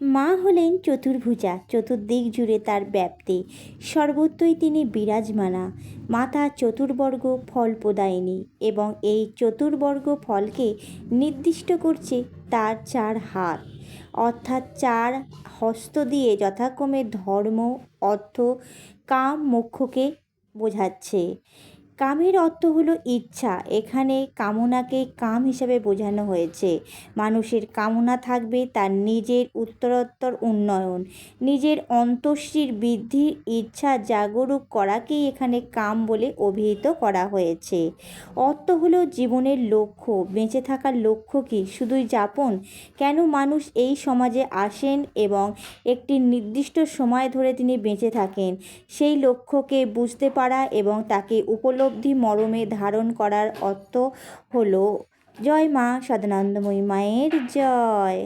মা হলেন চতুর্ভুজা, চতুর্দিক জুড়ে তার ব্যাপ্তি, সর্বত্রই তিনি বিরাজমানা। মাতা চতুর্বর্গ ফল প্রদায়িনী এবং এই চতুর্বর্গ ফলকে নির্দিষ্ট করছে তার চার হাত, অর্থাৎ চার হস্ত দিয়ে যথাক্রমে ধর্ম, অর্থ, কাম, মোক্ষকে বোঝাচ্ছে। কামের অর্থ হলো ইচ্ছা। এখানে কামনাকে কাম হিসাবে বোঝানো হয়েছে। মানুষের কামনা থাকবে তার নিজের উত্তরোত্তর উন্নয়ন, নিজের অন্তঃশ্রীর বৃদ্ধির ইচ্ছা জাগরুক করাকেই এখানে কাম বলে অভিহিত করা হয়েছে। অর্থ হলো জীবনের লক্ষ্য। বেঁচে থাকার লক্ষ্য কি? শুধুই যাপন? কেন মানুষ এই সমাজে আসেন এবং একটি নির্দিষ্ট সময় ধরে তিনি বেঁচে থাকেন, সেই লক্ষ্যকে বুঝতে পারা এবং তাকে উপলব্ধি মরমে ধারণ করার অর্থ হলো জয় মা সদানন্দময়ী মায়ের জয়।